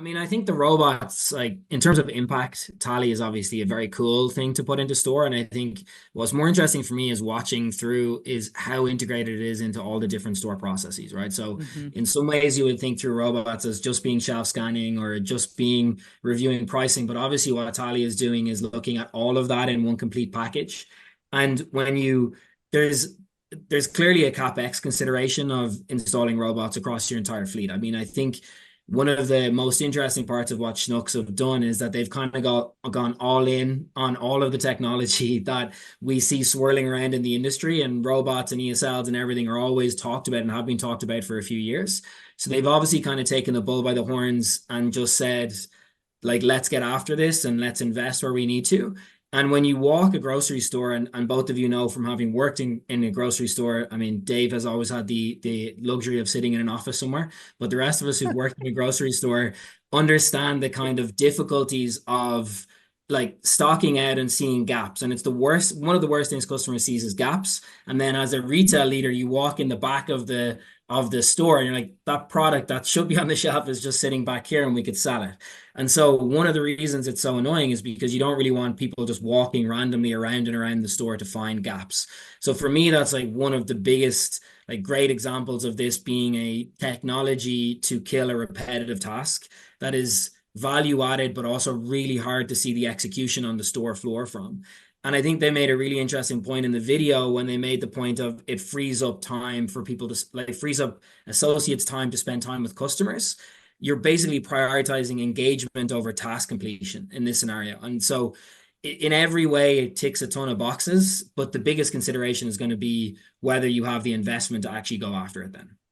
I mean, I think the robots, like in terms of impact, Tally is obviously a very cool thing to put into store. And I think what's more interesting for me is watching through is how integrated it is into all the different store processes, right? So Hmm. in some ways you would think through robots as just being shelf scanning or just being reviewing pricing. But obviously what Tally is doing is looking at all of that in one complete package. And there's there's clearly a CapEx consideration of installing robots across your entire fleet. I mean, I think one of the most interesting parts of what Schnucks have done is that they've kind of gone all in on all of the technology that we see swirling around in the industry, and robots and ESLs and everything are always talked about and have been talked about for a few years. So they've obviously kind of taken the bull by the horns and just said, like, let's get after this and let's invest where we need to. And when you walk a grocery store, and both of you know from having worked in a grocery store, I mean, Dave has always had the luxury of sitting in an office somewhere, but the rest of us who've worked in a grocery store understand the kind of difficulties of like stocking out and seeing gaps. And it's the worst, one of the worst things customers sees is gaps. And then as a retail leader, you walk in the back of the store and you're like, that product that should be on the shelf is just sitting back here and we could sell it. And so one of the reasons it's so annoying is because you don't really want people just walking randomly around and around the store to find gaps. So for me, that's like one of the biggest, like great examples of this being a technology to kill a repetitive task that is value added, but also really hard to see the execution on the store floor from. And I think they made a really interesting point in the video when they made the point of it frees up time for people to like frees up associates time to spend time with customers. You're basically prioritizing engagement over task completion in this scenario. And so in every way, it ticks a ton of boxes, but the biggest consideration is going to be whether you have the investment to actually go after it then.